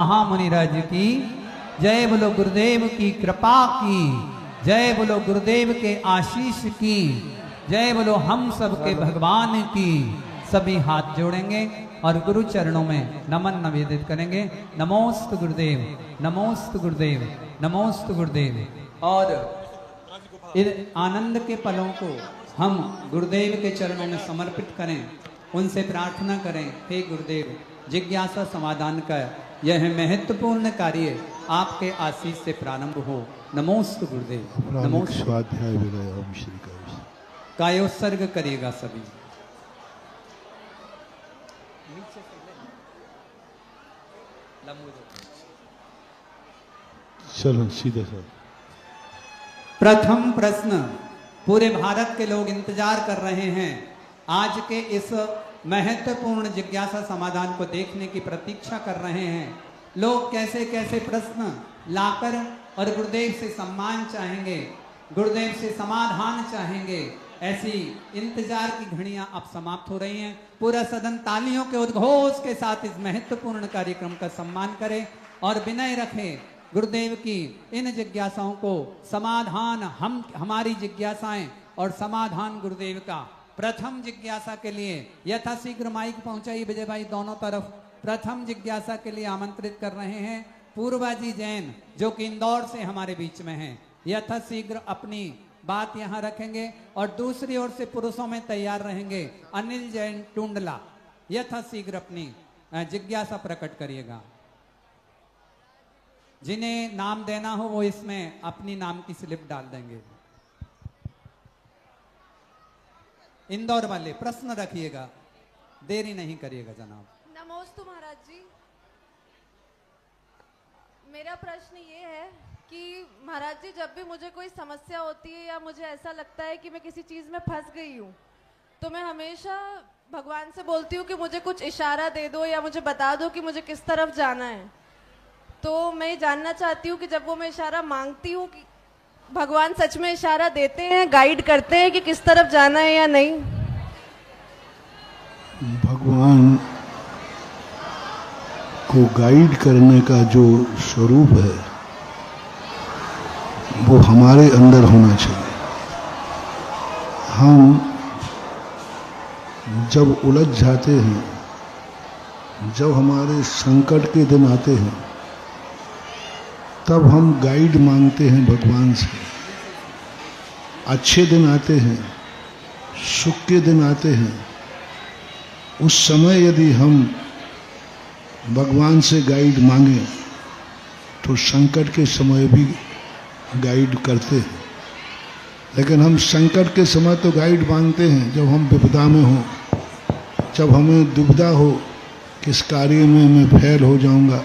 महामुनिराज की जय, बोलो गुरुदेव की कृपा की जय, बोलो गुरुदेव के आशीष की जय, बोलो हम सब के भगवान की। सभी हाथ जोड़ेंगे और गुरु चरणों में नमन निवेदित करेंगे। नमोस्तु गुरुदेव, नमोस्तु गुरुदेव, नमोस्तु गुरुदेव। और इन आनंद के पलों को हम गुरुदेव के चरणों में समर्पित करें, उनसे प्रार्थना करें, हे गुरुदेव जिज्ञासा समाधान का यह महत्वपूर्ण कार्य आपके आशीष से प्रारंभ हो। नमोस्तु गुरुदेव, नमोस्तु। स्वाध्याय विलय ओम श्री कायोत्सर्ग करिएगा सभी। चलो सीधे सर। प्रथम प्रश्न पूरे भारत के लोग इंतजार कर रहे हैं। आज के इस महत्वपूर्ण जिज्ञासा समाधान को देखने की प्रतीक्षा कर रहे हैं। लोग कैसे कैसे प्रश्न लाकर और गुरुदेव से सम्मान चाहेंगे, गुरुदेव से समाधान चाहेंगे। ऐसी इंतजार की घड़ियां अब समाप्त हो रही हैं। पूरा सदन तालियों के उद्घोष के साथ इस महत्वपूर्ण कार्यक्रम का सम्मान करे और विनय रखे। गुरुदेव की इन जिज्ञासाओं को समाधान, हमारी जिज्ञासाएं और समाधान गुरुदेव का। प्रथम जिज्ञासा के लिए यथाशीघ्र माइक पहुंचाई विजय भाई दोनों तरफ। प्रथम जिज्ञासा के लिए आमंत्रित कर रहे हैं पूर्वाजी जैन, जो कि इंदौर से हमारे बीच में हैं। यथाशीघ्र अपनी बात यहां रखेंगे और दूसरी ओर से पुरुषों में तैयार रहेंगे अनिल जैन टुंडला। यथाशीघ्र अपनी जिज्ञासा प्रकट करिएगा। जिन्हें नाम देना हो वो इसमें अपनी नाम की स्लिप डाल देंगे। इंदौर वाले प्रश्न रखिएगा, देरी नहीं करिएगा जनाब। नमोस्तु महाराज जी, मेरा प्रश्न ये है कि महाराज जी जब भी मुझे कोई समस्या होती है या मुझे ऐसा लगता है कि मैं किसी चीज में फंस गई हूँ, तो मैं हमेशा भगवान से बोलती हूँ कि मुझे कुछ इशारा दे दो या मुझे बता दो कि मुझे किस तरफ जाना है। तो मैं ये जानना चाहती हूँ कि जब वो मैं इशारा मांगती हूँ कि भगवान सच में इशारा देते हैं, गाइड करते हैं कि किस तरफ जाना है या नहीं? भगवान को गाइड करने का जो स्वरूप है वो हमारे अंदर होना चाहिए। हम जब उलझ जाते हैं, जब हमारे संकट के दिन आते हैं, तब हम गाइड मांगते हैं भगवान से। अच्छे दिन आते हैं, सुख के दिन आते हैं, उस समय यदि हम भगवान से गाइड मांगे तो संकट के समय भी गाइड करते हैं। लेकिन हम संकट के समय तो गाइड मांगते हैं जब हम विपदा में हो, जब हमें दुविधा हो किस कार्य में मैं फेल हो जाऊंगा,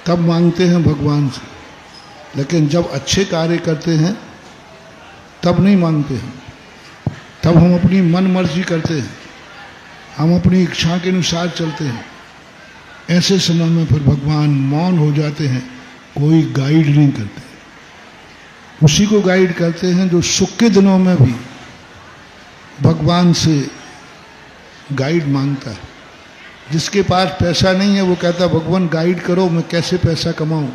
तब मांगते हैं भगवान से। लेकिन जब अच्छे कार्य करते हैं तब नहीं मांगते हैं। तब हम अपनी मन मर्जी करते हैं, हम अपनी इच्छा के अनुसार चलते हैं। ऐसे समय में फिर भगवान मौन हो जाते हैं, कोई गाइड नहीं करते। उसी को गाइड करते हैं जो सुख के दिनों में भी भगवान से गाइड मांगता है। जिसके पास पैसा नहीं है वो कहता भगवान गाइड करो, मैं कैसे पैसा कमाऊं।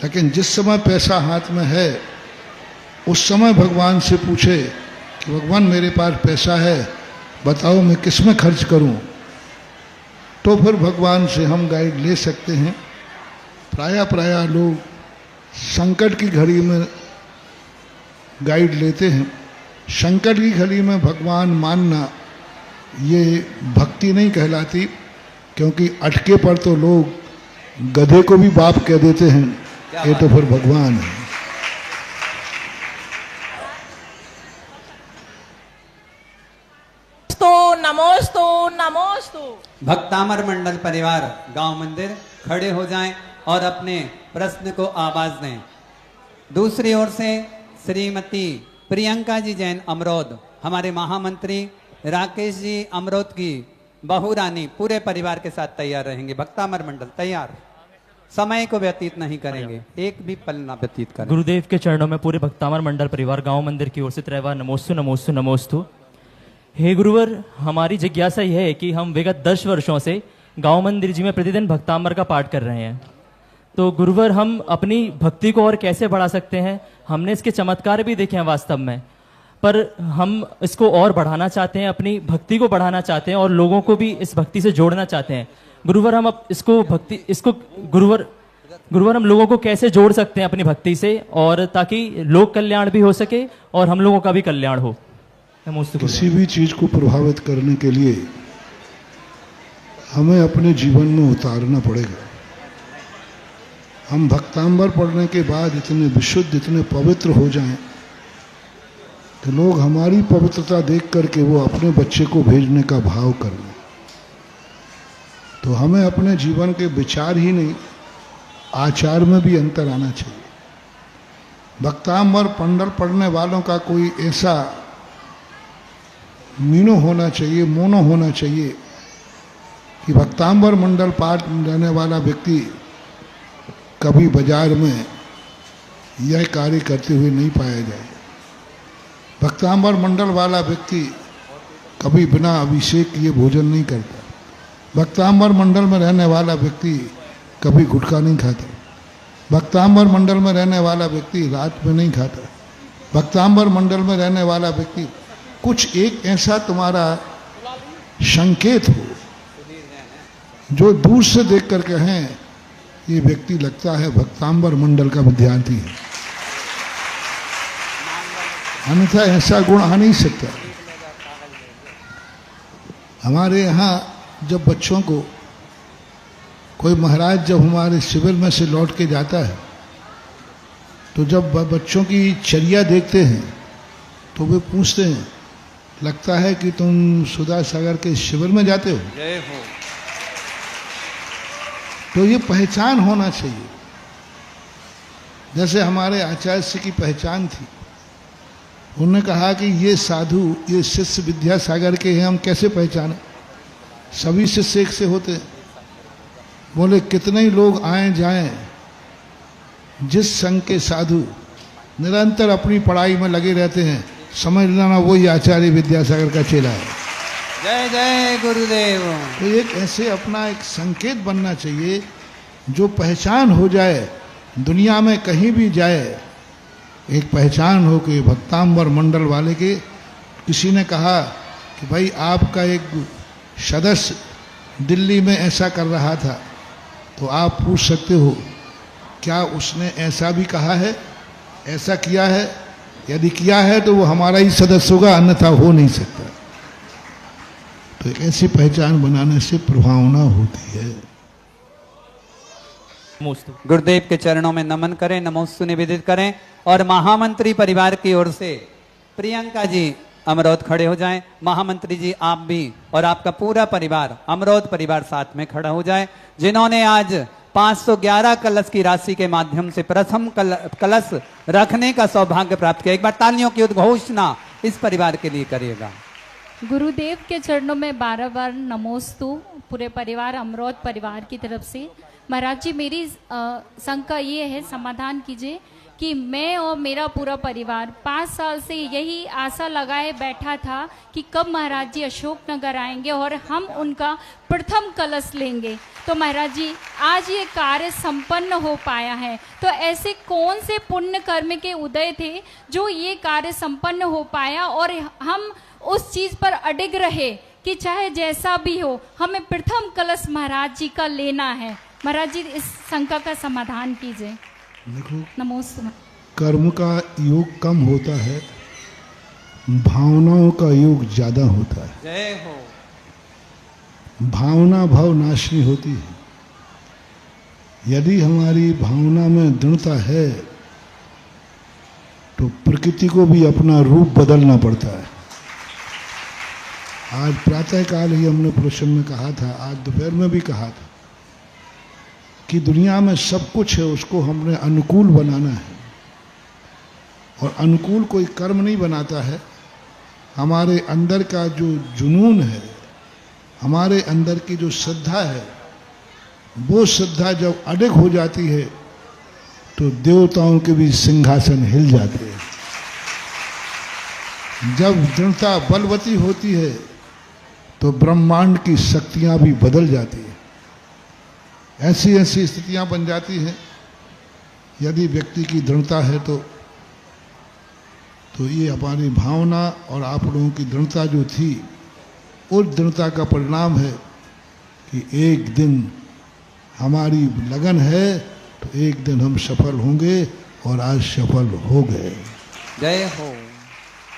लेकिन जिस समय पैसा हाथ में है उस समय भगवान से पूछे कि भगवान मेरे पास पैसा है, बताओ मैं किस में खर्च करूं, तो फिर भगवान से हम गाइड ले सकते हैं। प्रायः लोग संकट की घड़ी में गाइड लेते हैं। संकट की घड़ी में भगवान मानना ये भक्ति नहीं कहलाती, क्योंकि अटके पर तो लोग गधे को भी बाप कह देते हैं, ये तो फिर भगवान है। नमोस्तु नमोस्तु। भक्तामर मंडल परिवार गांव मंदिर खड़े हो जाएं और अपने प्रश्न को आवाज दें। दूसरी ओर से श्रीमती प्रियंका जी जैन अमरोद, हमारे महामंत्री राकेश जी अमरोद की बहू रानी पूरे परिवार के साथ तैयार रहेंगे। भक्तामर मंडल तैयार, समय को व्यतीत नहीं करेंगे, एक भी पल ना व्यतीत करेंगे। गुरुदेव के चरणों में पूरे भक्तामर मंडल परिवार गांव मंदिर की ओर से त्रैवा नमोस्तु नमोस्तु नमोस्तु। हे गुरुवर, हमारी जिज्ञासा यह है कि हम विगत 10 वर्षों से गांव मंदिर जी में प्रतिदिन भक्तांबर का पाठ कर रहे हैं। तो गुरुवर, हम अपनी भक्ति को और कैसे बढ़ा सकते हैं? हमने इसके चमत्कार भी देखे हैं वास्तव में, पर हम इसको और बढ़ाना चाहते हैं, अपनी भक्ति को बढ़ाना चाहते हैं और लोगों को भी इस भक्ति से जोड़ना चाहते हैं। गुरुवर, हम गुरुवर हम लोगों को कैसे जोड़ सकते हैं अपनी भक्ति से, और ताकि लोक कल्याण भी हो सके और हम लोगों का भी कल्याण हो? नमोस्तु गुरुवर। किसी भी चीज को प्रभावित करने के लिए हमें अपने जीवन में उतारना पड़ेगा। हम भक्तांबर पढ़ने के बाद इतने विशुद्ध, इतने पवित्र हो जाएं कि लोग हमारी पवित्रता देख करके वो अपने बच्चे को भेजने का भाव कर लें। तो हमें अपने जीवन के विचार ही नहीं, आचार में भी अंतर आना चाहिए। भक्तांबर पंडल पढ़ने वालों का कोई ऐसा मीनो होना चाहिए, मोनो होना चाहिए कि भक्तांबर मंडल पाठ रहने वाला व्यक्ति कभी बाजार में यह कार्य करते हुए नहीं पाया जाए। भक्तांबर मंडल वाला व्यक्ति कभी बिना अभिषेक किए भोजन नहीं करता। भक्तांबर मंडल में रहने वाला व्यक्ति कभी गुटखा नहीं खाता। भक्तांबर मंडल में रहने वाला व्यक्ति रात में नहीं खाता। भक्तांबर मंडल में रहने वाला व्यक्ति कुछ एक ऐसा तुम्हारा संकेत हो जो दूर से देख कर कहें ये व्यक्ति लगता है भक्तांबर मंडल का विद्यार्थी है, अन्यथा ऐसा गुण आ नहीं सकता। हमारे यहाँ जब बच्चों को कोई महाराज जब हमारे शिविर में से लौट के जाता है तो जब बच्चों की चर्या देखते हैं तो वे पूछते हैं, लगता है कि तुम सुधा सागर के शिविर में जाते हो? जय हो। तो ये पहचान होना चाहिए। जैसे हमारे आचार्य जी की पहचान थी, उन्होंने कहा कि ये साधु, ये शिष्य विद्यासागर के हैं, हम कैसे पहचाने? सभी शिष्य एक से होते हैं। बोले कितने ही लोग आए जाएं, जिस संघ के साधु निरंतर अपनी पढ़ाई में लगे रहते हैं, समझ लेना वही आचार्य विद्यासागर का चेला है। जय जय गुरुदेव। तो एक ऐसे अपना एक संकेत बनना चाहिए जो पहचान हो जाए, दुनिया में कहीं भी जाए एक पहचान हो कि भक्तांबर मंडल वाले के। किसी ने कहा कि भाई आपका एक सदस्य दिल्ली में ऐसा कर रहा था, तो आप पूछ सकते हो क्या उसने ऐसा भी कहा है, ऐसा किया है? यदि किया है तो वो हमारा ही सदस्य होगा, अन्यथा हो नहीं सकता। तो एक ऐसी पहचान बनाने से प्रभावना होती है। नमोस्तु। गुरुदेव के चरणों में नमन करें, नमोस्तु निवेदित करें और महामंत्री परिवार की ओर से प्रियंका जी अमरौत खड़े हो जाएं। महामंत्री जी आप भी और आपका पूरा परिवार, अमरौत परिवार साथ में खड़ा हो जाए, जिन्होंने आज 511 कलश की राशि के माध्यम से प्रथम कलश रखने का सौभाग्य प्राप्त किया। एक बार तालियों की उद्घोषणा इस परिवार के लिए करिएगा। गुरुदेव के चरणों में बार बार नमोस्तु पूरे परिवार, अमरौत परिवार की तरफ से। महाराज जी, मेरी शंका ये है, समाधान कीजिए कि मैं और मेरा पूरा परिवार 5 साल से यही आशा लगाए बैठा था कि कब महाराज जी अशोकनगर आएंगे और हम उनका प्रथम कलश लेंगे। तो महाराज जी आज ये कार्य संपन्न हो पाया है, तो ऐसे कौन से पुण्य कर्म के उदय थे जो ये कार्य संपन्न हो पाया और हम उस चीज पर अडिग रहे कि चाहे जैसा भी हो हमें प्रथम कलश महाराज जी का लेना है। महाराज जी इस शंका का समाधान कीजिए। देखो, नमोस्तु। कर्म का योग कम होता है, भावनाओं का योग ज्यादा होता है। जय हो। भावना भाव नाशनी होती है। यदि हमारी भावना में दृढ़ता है तो प्रकृति को भी अपना रूप बदलना पड़ता है। आज प्रातःकाल ही हमने प्रवचन में कहा था, आज दोपहर में भी कहा था कि दुनिया में सब कुछ है, उसको हमने अनुकूल बनाना है। और अनुकूल कोई कर्म नहीं बनाता है। हमारे अंदर का जो जुनून है, हमारे अंदर की जो श्रद्धा है, वो श्रद्धा जब अडिग हो जाती है तो देवताओं के भी सिंहासन हिल जाते हैं। जब दृढ़ता बलवती होती है तो ब्रह्मांड की शक्तियां भी बदल जाती है। ऐसी ऐसी स्थितियां बन जाती हैं, यदि व्यक्ति की दृढ़ता है तो ये हमारी भावना और आप लोगों की दृढ़ता जो थी, उस दृढ़ता का परिणाम है कि एक दिन हमारी लगन है तो एक दिन हम सफल होंगे, और आज सफल हो गए। जय हो।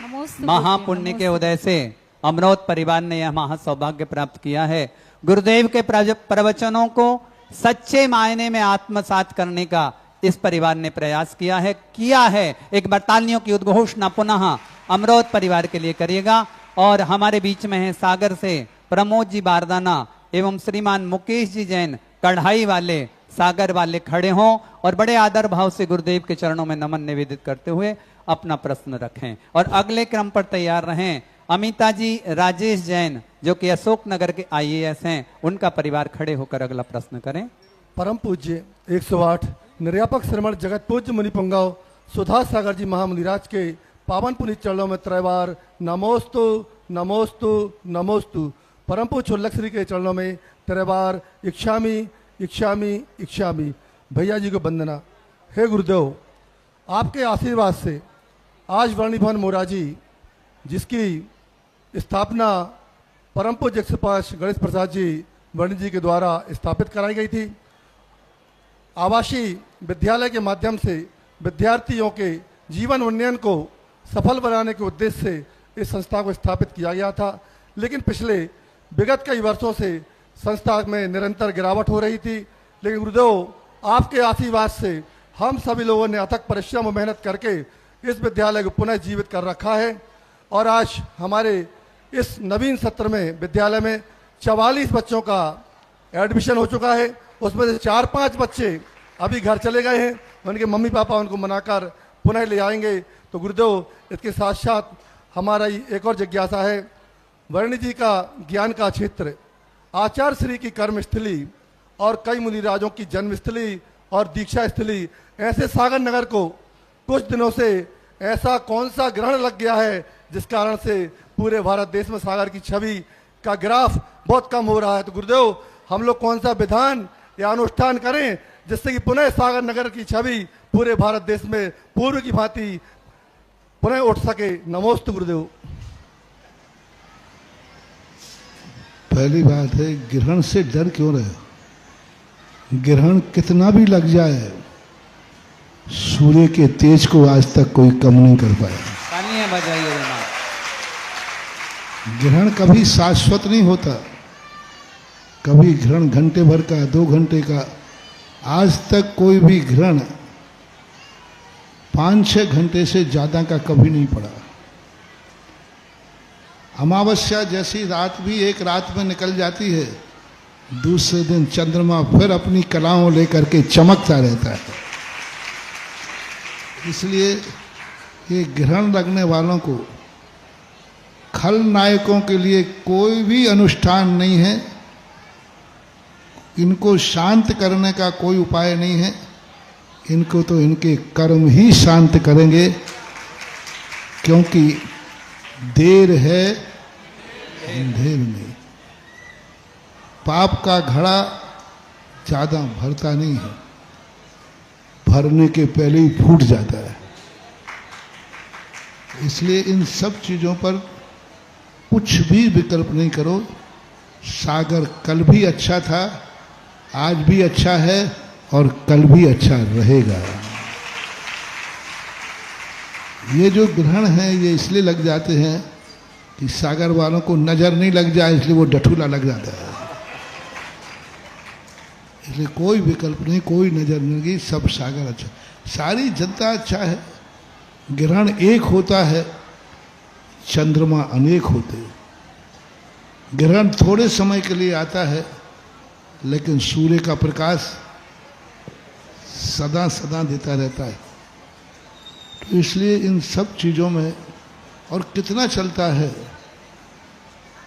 नमोस्तु महापुण्य के उदय से अमरोत परिवार ने यह महासौभाग्य प्राप्त किया है। गुरुदेव के प्रवचनों को सच्चे मायने में आत्मसात करने का इस परिवार ने प्रयास किया है। एक बार तालियों की उद्घोषणा पुनः अमरोत परिवार के लिए करिएगा। और हमारे बीच में है सागर से प्रमोद जी बारदाना एवं श्रीमान मुकेश जी जैन, कढ़ाई वाले सागर वाले खड़े हों और बड़े आदर भाव से गुरुदेव के चरणों में नमन निवेदित करते हुए अपना प्रश्न रखें। और अगले क्रम पर तैयार रहें अमिता जी राजेश जैन, जो कि अशोक नगर के IAS हैं, उनका परिवार खड़े होकर अगला प्रश्न करें। परम पूज्य 108 निर्यापक श्रमण जगत पूज्य मुनि पुंगव सुधा सागर जी महामुनिराज के पावन पुनीत चरणों में त्रैवार नमोस्तु नमोस्तु नमोस्तु। परम पूज्य उल्लख श्री के चरणों में त्रैवार इच्छामी इच्छामी इच्छामी। भैया जी को वंदना। हे गुरुदेव, आपके आशीर्वाद से आज वर्णी भवन मोराजी, जिसकी स्थापना परम पूज्य 105 गणेश प्रसाद जी वर्णी जी के द्वारा स्थापित कराई गई थी, आवासीय विद्यालय के माध्यम से विद्यार्थियों के जीवन उन्नयन को सफल बनाने के उद्देश्य से इस संस्था को स्थापित किया गया था। लेकिन पिछले विगत कई वर्षों से संस्था में निरंतर गिरावट हो रही थी। लेकिन गुरुदेव, आपके आशीर्वाद से हम सभी लोगों ने अथक परिश्रम और मेहनत करके इस विद्यालय को पुनः जीवित कर रखा है। और आज हमारे इस नवीन सत्र में विद्यालय में 44 बच्चों का एडमिशन हो चुका है। उसमें से 4-5 बच्चे अभी घर चले गए हैं, उनके मम्मी पापा उनको मनाकर पुनः ले आएंगे। तो गुरुदेव, इसके साथ साथ हमारा एक और जिज्ञासा है, वर्णी जी का ज्ञान का क्षेत्र, आचार्य श्री की कर्मस्थली और कई मुनिराजों की जन्मस्थली और दीक्षा स्थली, ऐसे सागर नगर को कुछ दिनों से ऐसा कौन सा ग्रहण लग गया है जिस कारण से पूरे भारत देश में सागर की छवि का ग्राफ बहुत कम हो रहा है। तो गुरुदेव, हम लोग कौन सा विधान या अनुष्ठान करें जिससे कि पुनः सागर नगर की छवि पूरे भारत देश में पूर्व की भांति पुनः उठ सके। नमोस्तु गुरुदेव। पहली बात है, ग्रहण से डर क्यों रहे? ग्रहण कितना भी लग जाए, सूर्य के तेज को आज तक कोई कम नहीं कर पाया। तालियां बजाइए जनाब। ग्रहण कभी शाश्वत नहीं होता। कभी ग्रहण घंटे भर का, 2 घंटे का, आज तक कोई भी ग्रहण 5-6 घंटे से ज्यादा का कभी नहीं पड़ा। अमावस्या जैसी रात भी एक रात में निकल जाती है, दूसरे दिन चंद्रमा फिर अपनी कलाओं लेकर के चमकता रहता है। इसलिए ये ग्रहण लगने वालों को, खलनायकों के लिए कोई भी अनुष्ठान नहीं है, इनको शांत करने का कोई उपाय नहीं है। इनको तो इनके कर्म ही शांत करेंगे, क्योंकि देर है अंधेर में। पाप का घड़ा ज्यादा भरता नहीं है, भरने के पहले ही फूट जाता है। इसलिए इन सब चीजों पर कुछ भी विकल्प नहीं करो। सागर कल भी अच्छा था, आज भी अच्छा है और कल भी अच्छा रहेगा। ये जो ग्रहण है ये इसलिए लग जाते हैं कि सागर वालों को नजर नहीं लग जाए, इसलिए वो डठूला लग जाता है। इसलिए कोई विकल्प नहीं, कोई नजर नहीं लगी, सब सागर अच्छा, सारी जनता अच्छा है। ग्रहण एक होता है, चंद्रमा अनेक होते हैं। ग्रहण थोड़े समय के लिए आता है, लेकिन सूर्य का प्रकाश सदा सदा देता रहता है। तो इसलिए इन सब चीजों में, और कितना चलता है,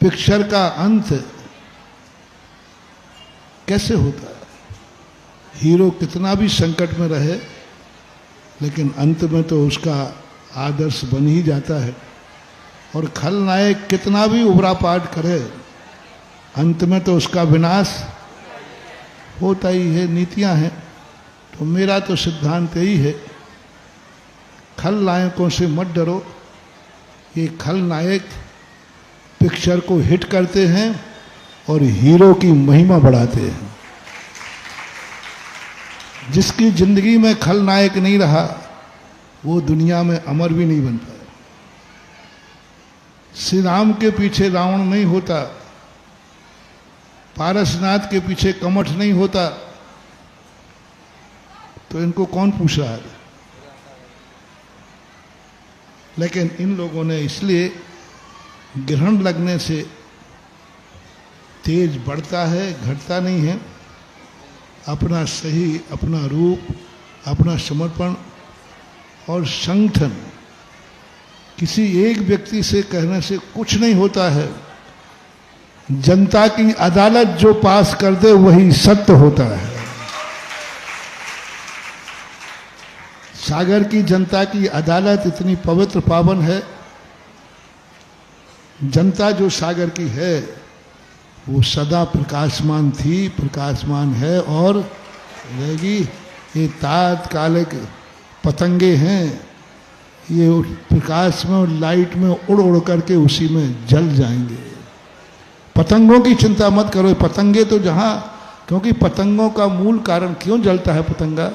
पिक्चर का अंत कैसे होता है। हीरो कितना भी संकट में रहे, लेकिन अंत में तो उसका आदर्श बन ही जाता है। और खलनायक कितना भी उबरा पाट करे, अंत में तो उसका विनाश होता ही है, नीतियां हैं। तो मेरा तो सिद्धांत यही है, खलनायकों से मत डरो। ये खलनायक पिक्चर को हिट करते हैं और हीरो की महिमा बढ़ाते हैं। जिसकी जिंदगी में खलनायक नहीं रहा वो दुनिया में अमर भी नहीं बन पाया। श्री राम के पीछे रावण नहीं होता, पारसनाथ के पीछे कमठ नहीं होता, तो इनको कौन पूछ रहा है? लेकिन इन लोगों ने इसलिए ग्रहण लगने से तेज बढ़ता है, घटता नहीं है। अपना सही, अपना रूप, अपना समर्पण और संगठन, किसी एक व्यक्ति से कहने से कुछ नहीं होता है। जनता की अदालत जो पास कर दे वही सत्य होता है। सागर की जनता की अदालत इतनी पवित्र पावन है। जनता जो सागर की है वो सदा प्रकाशमान थी, प्रकाशमान है और रहेगी। ये तात्कालिक पतंगे हैं, ये प्रकाश में और लाइट में उड़ उड़ करके उसी में जल जाएंगे। पतंगों की चिंता मत करो। पतंगे तो जहाँ, क्योंकि पतंगों का मूल कारण क्यों जलता है पतंगा,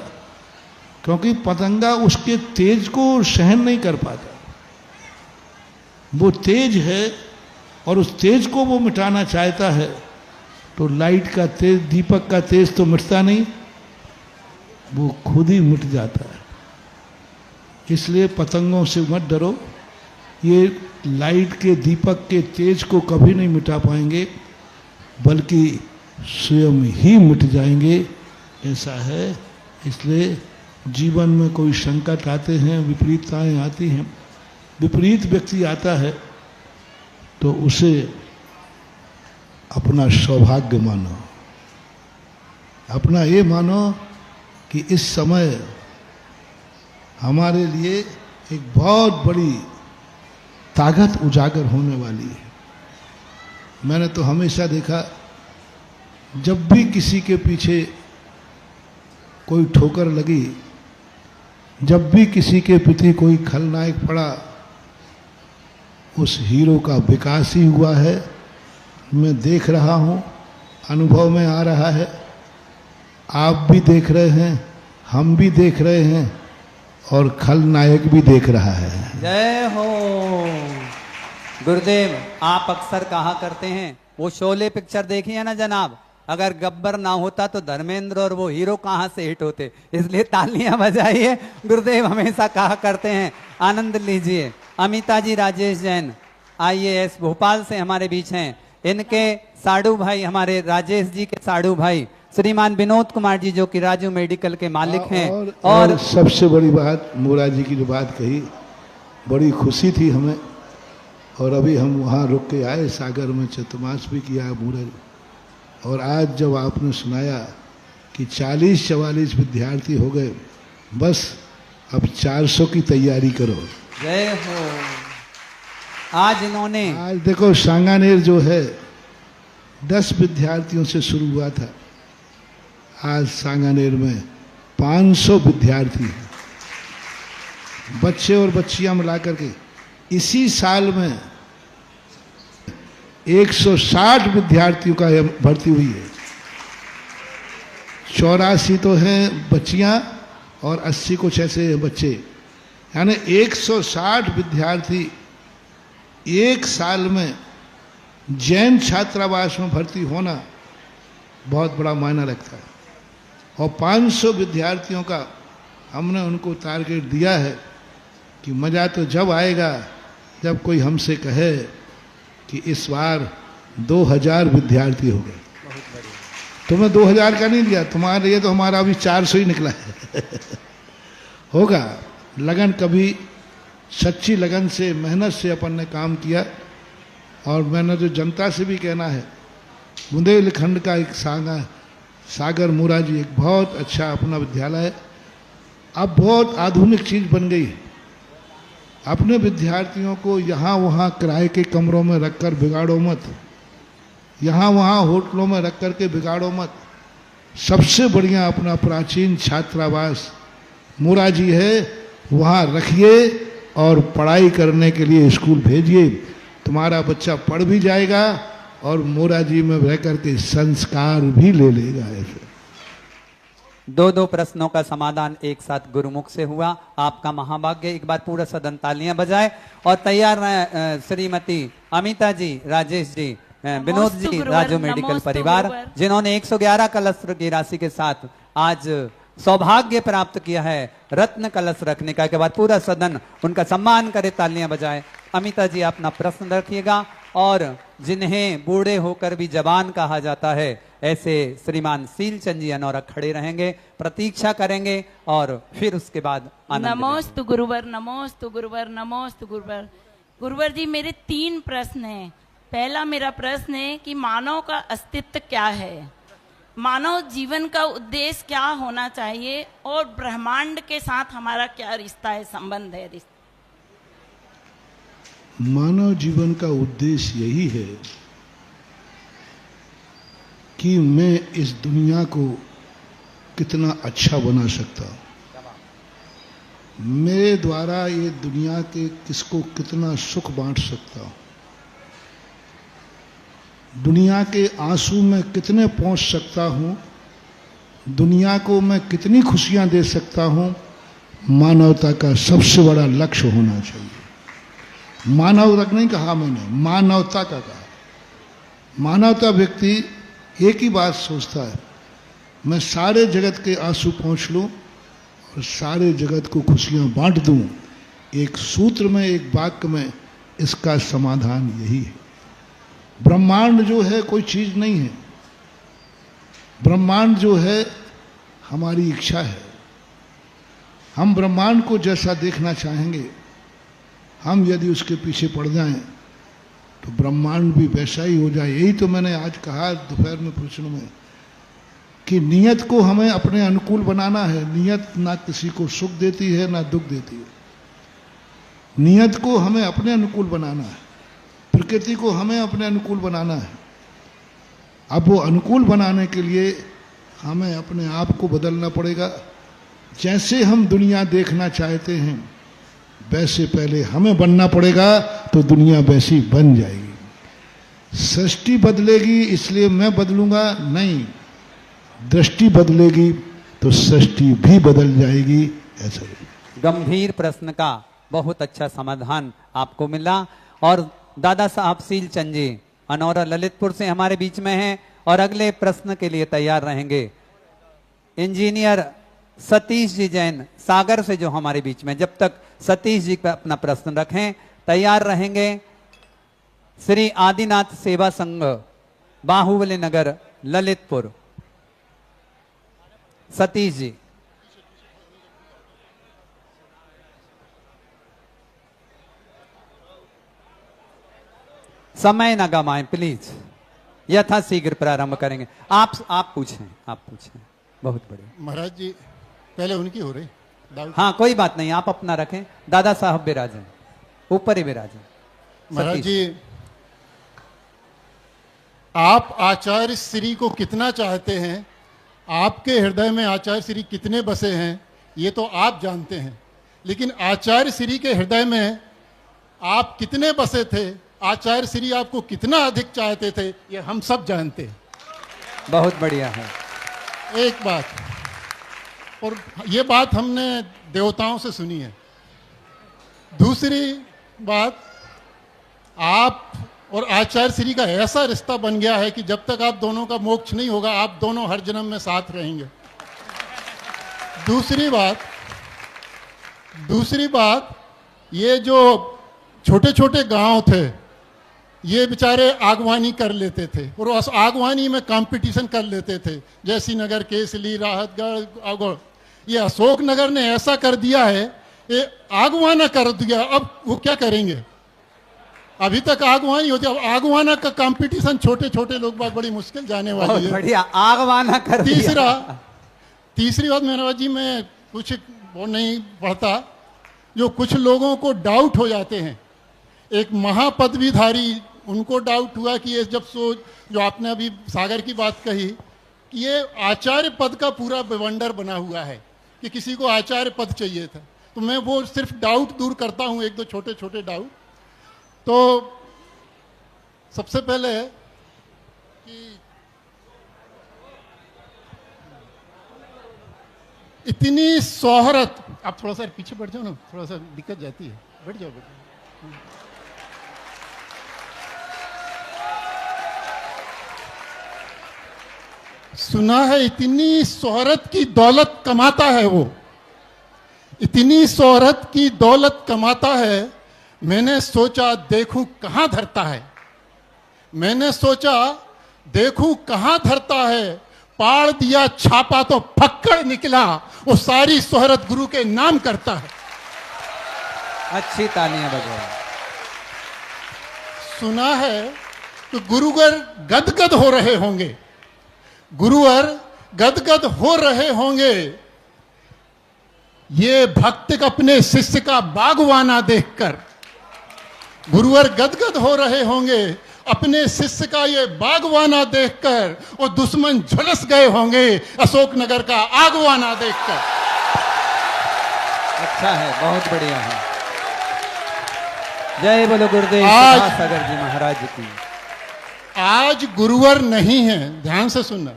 क्योंकि पतंगा उसके तेज को सहन नहीं कर पाता। वो तेज है और उस तेज को वो मिटाना चाहता है, तो लाइट का तेज, दीपक का तेज तो मिटता नहीं, वो खुद ही मिट जाता है। इसलिए पतंगों से मत डरो। ये लाइट के, दीपक के तेज को कभी नहीं मिटा पाएंगे, बल्कि स्वयं ही मिट जाएंगे, ऐसा है। इसलिए जीवन में कोई संकट आते हैं, विपरीतताएं आती हैं, विपरीत व्यक्ति आता है तो उसे अपना सौभाग्य मानो। अपना ये मानो कि इस समय हमारे लिए एक बहुत बड़ी ताकत उजागर होने वाली है। मैंने तो हमेशा देखा, जब भी किसी के पीछे कोई ठोकर लगी, जब भी किसी के प्रति कोई खलनायक पड़ा, उस हीरो का विकास ही हुआ है। मैं देख रहा हूँ, अनुभव में आ रहा है, आप भी देख रहे हैं, हम भी देख रहे हैं और खलनायक भी देख रहा है। जय हो गुरुदेव। आप अक्सर कहा करते हैं, वो शोले पिक्चर देखी है ना जनाब, अगर गब्बर ना होता तो धर्मेंद्र और वो हीरो कहां से हिट होते। इसलिए तालियां बजाइए। गुरुदेव हमेशा कहा करते हैं, आनंद लीजिए। अमिता जी राजेश जैन IAS भोपाल से हमारे बीच हैं। इनके साड़ू भाई, हमारे राजेश जी के साड़ू भाई श्रीमान विनोद कुमार जी, जो कि राजू मेडिकल के मालिक हैं। और सबसे बड़ी बात, मोरा जी की जो बात कही, बड़ी खुशी थी हमें। और अभी हम वहाँ रुक के आए, सागर में चतुर्मास भी किया मोरा। और आज जब आपने सुनाया कि 40-44 विद्यार्थी हो गए, बस अब 400 की तैयारी करो। जय हो। आज इन्होंने, आज देखो सांगानेर जो है 10 विद्यार्थियों से शुरू हुआ था, आज सांगानेर में 500 विद्यार्थी हैं, बच्चे और बच्चियां मिलाकर के। इसी साल में 160 विद्यार्थियों का भर्ती हुई है। 84 तो हैं बच्चियां और 80 कुछ ऐसे बच्चे, यानी 160 विद्यार्थी एक साल में जैन छात्रावास में भर्ती होना बहुत बड़ा मायना रखता है। और 500 विद्यार्थियों का हमने उनको टारगेट दिया है कि मज़ा तो जब आएगा जब कोई हमसे कहे कि इस बार 2000 विद्यार्थी हो गए। तुम्हें 2000 का नहीं दिया, तुम्हारे लिए तो हमारा अभी 400 ही निकला है। होगा। लगन, कभी सच्ची लगन से, मेहनत से अपन ने काम किया। और मैंने जो जनता से भी कहना है, बुंदेलखंड का एक सागर मोरा जी एक बहुत अच्छा अपना विद्यालय है। अब बहुत आधुनिक चीज़ बन गई है। अपने विद्यार्थियों को यहाँ वहाँ किराए के कमरों में रखकर बिगाड़ो मत, यहाँ वहाँ होटलों में रख कर के बिगाड़ो मत। सबसे बढ़िया अपना प्राचीन छात्रावास मोराजी है, वहाँ रखिए और पढ़ाई करने के लिए स्कूल भेजिए। तुम्हारा बच्चा पढ़ भी जाएगा और मोराजी में रह करके संस्कार भी ले लेगा। ऐसे दो प्रश्नों का समाधान एक साथ गुरुमुख से हुआ, आपका महाभाग्य। एक बार पूरा सदन तालियां बजाए और तैयार रहे श्रीमती अमिता जी, राजेश जी, विनोद जी, राजू मेडिकल परिवार, जिन्होंने 111 कलश की राशि के साथ आज सौभाग्य प्राप्त किया है रत्न कलश रखने का। के बाद पूरा सदन उनका सम्मान करे, तालियां बजाए। अमिता जी अपना प्रश्न रखिएगा। और जिन्हें बूढ़े होकर भी जवान कहा जाता है, ऐसे श्रीमान सीलचंद जी अनौरा खड़े रहेंगे, प्रतीक्षा करेंगे और फिर उसके बाद नमोस्तु गुरुवर, नमोस्तु गुरुवर, नमोस्तु गुरुवर। गुरुवर जी, मेरे 3 प्रश्न हैं। पहला मेरा प्रश्न है कि मानव का अस्तित्व क्या है, मानव जीवन का उद्देश्य क्या होना चाहिए और ब्रह्मांड के साथ हमारा क्या रिश्ता है, संबंध है। मानव जीवन का उद्देश्य यही है कि मैं इस दुनिया को कितना अच्छा बना सकता हूं, मेरे द्वारा ये दुनिया के किसको कितना सुख बांट सकता हूं, दुनिया के आंसू में कितने पहुंच सकता हूं, दुनिया को मैं कितनी खुशियां दे सकता हूं। मानवता का सबसे बड़ा लक्ष्य होना चाहिए। मानव तक नहीं कहा मैंने, मानवता का कहा। मानवता व्यक्ति एक ही बात सोचता है, मैं सारे जगत के आंसू पहुंच लूं और सारे जगत को खुशियां बांट दूं। एक सूत्र में, एक वाक्य में इसका समाधान यही है। ब्रह्मांड जो है कोई चीज नहीं है, ब्रह्मांड जो है हमारी इच्छा है। हम ब्रह्मांड को जैसा देखना चाहेंगे, हम यदि उसके पीछे पड़ जाएं तो ब्रह्मांड भी वैसा ही हो जाए। यही तो मैंने आज कहा दोपहर में प्रश्न में कि नियत को हमें अपने अनुकूल बनाना है। नियत ना किसी को सुख देती है ना दुख देती है। नियत को हमें अपने अनुकूल बनाना है, प्रकृति को हमें अपने अनुकूल बनाना है। अब वो अनुकूल बनाने के लिए हमें अपने आप को बदलना पड़ेगा। जैसे हम दुनिया देखना चाहते हैं वैसे पहले हमें बनना पड़ेगा, तो दुनिया वैसी बन जाएगी। सृष्टि बदलेगी इसलिए मैं बदलूंगा नहीं, दृष्टि बदलेगी तो सृष्टि भी बदल जाएगी। ऐसा गंभीर प्रश्न का बहुत अच्छा समाधान आपको मिला। और दादा साहब सीलचंद जी अनौरा ललितपुर से हमारे बीच में हैं और अगले प्रश्न के लिए तैयार रहेंगे। इंजीनियर सतीश जी जैन सागर से जो हमारे बीच में, जब तक सतीश जी का अपना प्रश्न रखें तैयार रहेंगे। श्री आदिनाथ सेवा संघ बाहुबली नगर ललितपुर, सतीश जी। समय न गवाएं प्लीज, यथाशीघ्र प्रारंभ करेंगे। आप पूछें, आप पूछें। बहुत बढ़िया महाराज जी, पहले उनकी हो रही। हाँ कोई बात नहीं, आप अपना रखें। दादा साहब विराजन, ऊपर ही विराजन। महाराज जी, आप आचार्य श्री को कितना चाहते हैं, आपके हृदय में आचार्य श्री कितने बसे हैं, ये तो आप जानते हैं। लेकिन आचार्य श्री के हृदय में आप कितने बसे थे, आचार्य श्री आपको कितना अधिक चाहते थे, ये हम सब जानते हैं। बहुत बढ़िया है। एक बात, और ये बात हमने देवताओं से सुनी है। दूसरी बात, आप और आचार्य श्री का ऐसा रिश्ता बन गया है कि जब तक आप दोनों का मोक्ष नहीं होगा, आप दोनों हर जन्म में साथ रहेंगे। दूसरी बात, ये जो छोटे छोटे गांव थे, ये बेचारे आगवानी कर लेते थे और उस आगवानी में कंपटीशन कर लेते थे। जैसी नगर, केसली, राहतगढ़, ये अशोक नगर ने ऐसा कर दिया है, ये आगवाना कर दिया। अब वो क्या करेंगे? अभी तक आगवानी होती है, अब आगवाना का कंपटीशन छोटे छोटे लोग बात बड़ी मुश्किल जाने वाली है। बढ़िया, आगवाना कर दिया। तीसरी बात महाराज जी, मैं कुछ वो नहीं पढ़ता, जो कुछ लोगों को डाउट हो जाते हैं। एक महापदवीधारी, उनको डाउट हुआ कि ये जब जो आपने अभी सागर की बात कही ये आचार्य पद का पूरा बवंडर बना हुआ है कि किसी को आचार्य पद चाहिए था, तो मैं वो सिर्फ डाउट दूर करता हूं, एक दो छोटे छोटे डाउट। तो सबसे पहले कि इतनी शोहरत, आप थोड़ा सा पीछे बैठ जाओ ना, थोड़ा सा दिक्कत जाती है, बैठ जाओ। सुना है इतनी शोहरत की दौलत कमाता है वो, इतनी शोहरत की दौलत कमाता है। मैंने सोचा देखूं कहां धरता है, मैंने सोचा देखूं कहां धरता है, पाड़ दिया छापा तो फक्कड़ निकला, वो सारी शोहरत गुरु के नाम करता है। अच्छी तालियां बजाओ। सुना है कि गुरुवर गदगद हो रहे होंगे, गुरुवर गदगद हो रहे होंगे, ये भक्त अपने शिष्य का बागवाना देखकर। गुरुवर गदगद हो रहे होंगे अपने शिष्य का ये बागवाना देखकर, और दुश्मन झुलस गए होंगे अशोकनगर का आगवाना देखकर। अच्छा है, बहुत बढ़िया है। जय बोलो गुरुदेव सागर जी महाराज की। आज गुरुवर नहीं है, ध्यान से सुनना,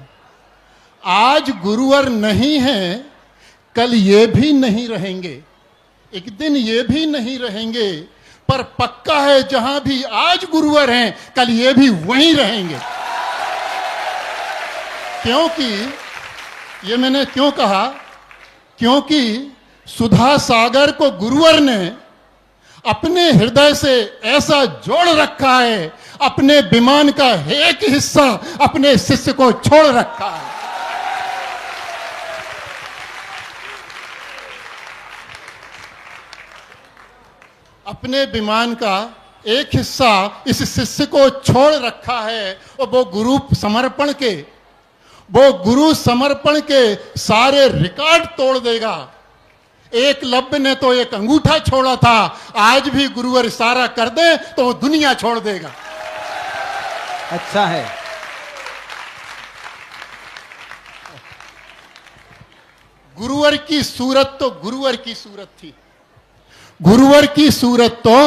आज गुरुवर नहीं है, कल ये भी नहीं रहेंगे, एक दिन ये भी नहीं रहेंगे, पर पक्का है जहां भी आज गुरुवर हैं कल ये भी वहीं रहेंगे। क्योंकि ये मैंने क्यों कहा, क्योंकि सुधा सागर को गुरुवर ने अपने हृदय से ऐसा जोड़ रखा है, अपने विमान का एक हिस्सा अपने शिष्य को छोड़ रखा है। अपने विमान का एक हिस्सा इस शिष्य को छोड़ रखा है, और वो गुरु समर्पण के, वो गुरु समर्पण के सारे रिकॉर्ड तोड़ देगा। एकलव्य ने तो एक अंगूठा छोड़ा था, आज भी गुरुवर इशारा कर दे तो वो दुनिया छोड़ देगा। अच्छा है। गुरुवर की सूरत तो गुरुवर की सूरत थी, गुरुवर की सूरत तो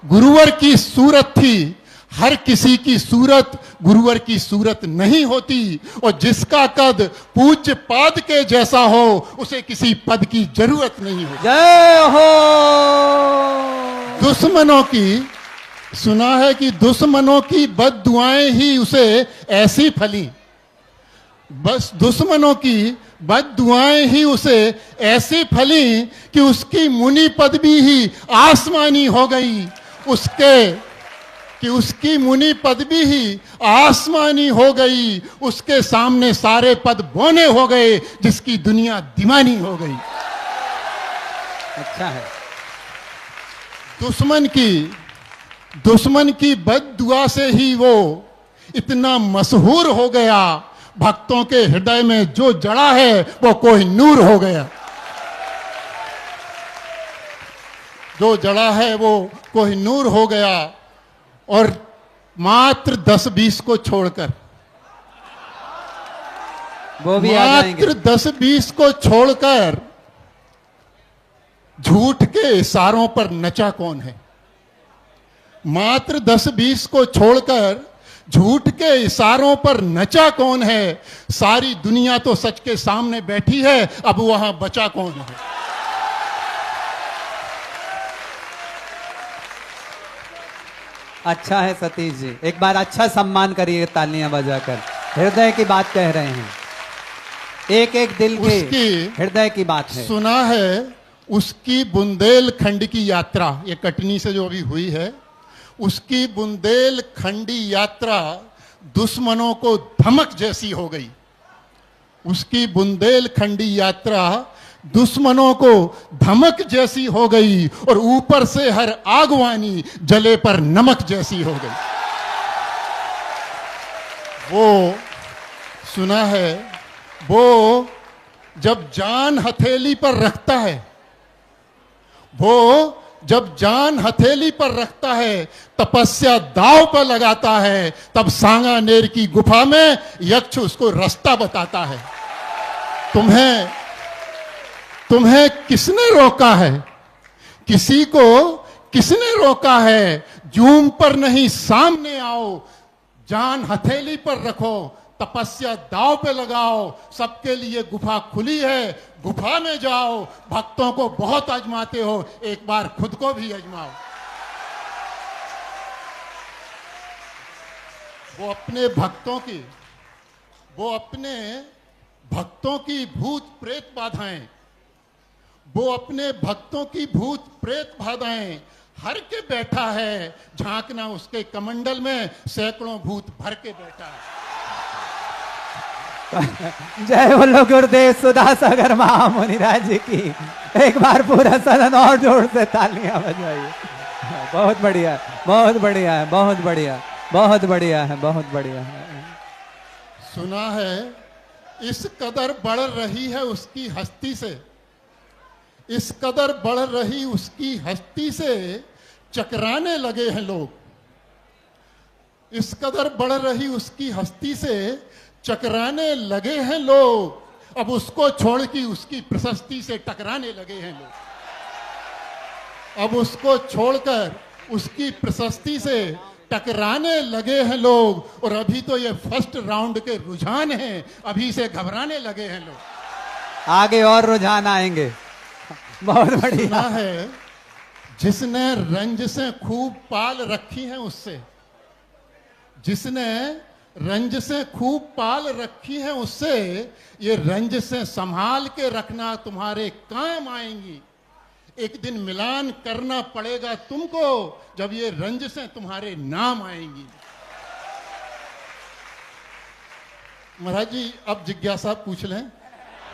गुरुवर की सूरत थी। हर किसी की सूरत गुरुवर की सूरत नहीं होती, और जिसका कद पूज्य पाद के जैसा हो उसे किसी पद की जरूरत नहीं होती। जय हो। दुश्मनों की, सुना है कि दुश्मनों की बद्दुआएं ही उसे ऐसी फली, बस दुश्मनों की बद्दुआएं ही उसे ऐसी फली कि उसकी मुनि पदवी ही आसमानी हो गई, उसकी मुनि पदवी ही आसमानी हो गई, उसके सामने सारे पद बोने हो गए, जिसकी दुनिया दीवानी हो गई। अच्छा है। दुश्मन की बद्दुआ से ही वो इतना मशहूर हो गया, भक्तों के हृदय में जो जड़ा है वो कोहिनूर हो गया, जो जड़ा है वो कोहिनूर हो गया। और मात्र 10-20 को छोड़कर, वो भी आ जाएंगे। मात्र 10-20 को छोड़कर झूठ के इशारों पर नचा कौन है? मात्र 10-20 को छोड़कर झूठ के इशारों पर नचा कौन है? सारी दुनिया तो सच के सामने बैठी है, अब वहां बचा कौन है? अच्छा है सतीश जी, एक बार अच्छा सम्मान करिए तालियां बजाकर। हृदय की बात कह रहे हैं, एक एक दिल के हृदय की बात है। सुना है उसकी बुंदेलखंड की यात्रा, ये कटनी से जो अभी हुई है, उसकी बुंदेलखंडी यात्रा दुश्मनों को धमक जैसी हो गई। उसकी बुंदेलखंडी यात्रा दुश्मनों को धमक जैसी हो गई, और ऊपर से हर आगवानी जले पर नमक जैसी हो गई। वो सुना है, वो जब जान हथेली पर रखता है, वो जब जान हथेली पर रखता है, तपस्या दांव पर लगाता है, तब सांगानेर की गुफा में यक्ष उसको रास्ता बताता है। तुम्हें किसने रोका है? किसी को किसने रोका है? जूम पर नहीं, सामने आओ, जान हथेली पर रखो, तपस्या दांव पे लगाओ, सबके लिए गुफा खुली है, गुफा में जाओ। भक्तों को बहुत आजमाते हो, एक बार खुद को भी आजमाओ। वो अपने भक्तों की भूत प्रेत बाधाएं, वो अपने भक्तों की भूत प्रेत बाधाएं हर के बैठा है। झांकना उसके कमंडल में सैकड़ों भूत भर के बैठा है। जय बोलो गुरुदेव सुधासागर महामुनिराज जी की। एक बार पूरा सदन और जोर से तालियां बजाइए। बहुत बढ़िया, बहुत बढ़िया है, बहुत बढ़िया, बहुत बढ़िया है, बहुत बढ़िया है। सुना है इस कदर बढ़ रही है उसकी हस्ती से, इस कदर बढ़ रही उसकी हस्ती से चकराने लगे हैं लोग। इस कदर बढ़ रही उसकी हस्ती से चकराने लगे हैं लोग। अब उसको छोड़ के उसकी प्रशस्ति से टकराने लगे हैं लोग। अब उसको छोड़कर उसकी प्रशस्ति से टकराने लगे हैं लोग। और अभी तो ये फर्स्ट राउंड के रुझान हैं, अभी से घबराने लगे हैं लोग। आगे और रुझान आएंगे। बहुत बढ़िया। सुना है जिसने रंज से खूब पाल रखी है उससे, जिसने रंज से खूब पाल रखी है उससे ये रंज से संभाल के रखना तुम्हारे काम आएंगी। एक दिन मिलान करना पड़ेगा तुमको, जब ये रंज से तुम्हारे नाम आएंगी। महाराज जी अब जिज्ञासा पूछ लें।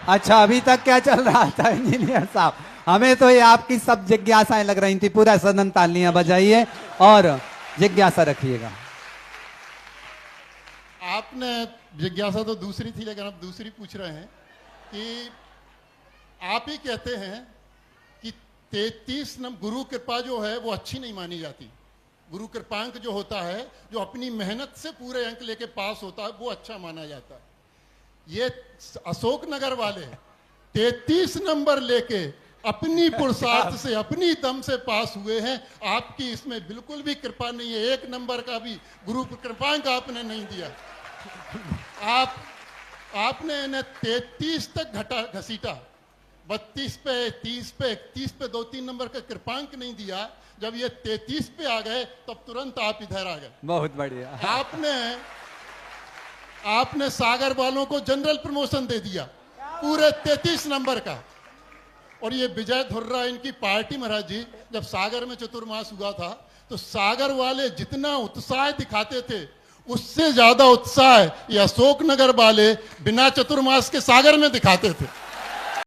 अच्छा, अभी तक क्या चल रहा था इंजीनियर साहब? हमें तो ये आपकी सब जिज्ञासाएं लग रही थी। पूरा सदन तालियां बजाइए और जिज्ञासा रखिएगा। आपने जिज्ञासा तो दूसरी थी, लेकिन आप दूसरी पूछ रहे हैं कि आप ही कहते हैं कि 33 नंबर गुरु कृपा जो है वो अच्छी नहीं मानी जाती। गुरु कृपांक जो होता है, जो अपनी मेहनत से पूरे अंक लेके पास होता है, वो अच्छा माना जाता है। ये अशोकनगर वाले 33 नंबर लेके अपनी पुरुषार्थ से, अपनी दम से पास हुए हैं। आपकी इसमें बिल्कुल भी कृपा नहीं है। 1 नंबर का भी गुरु कृपांक आपने नहीं दिया। आपने इन्हें 33 तक घसीटा, 32 पे, 30 पे, 31 पे 2-3 नंबर का कृपांक नहीं दिया। जब ये 33 पे आ गए तब तुरंत आप इधर आ गए। बहुत बढ़िया। आपने सागर वालों को जनरल प्रमोशन दे दिया पूरे 33 नंबर का। और ये विजय धुर्रा इनकी पार्टी महाराज जी, जब सागर में चतुर्मास हुआ था तो सागर वाले जितना उत्साह दिखाते थे, उससे ज्यादा उत्साह ये अशोकनगर वाले बिना चतुर्मास के सागर में दिखाते थे।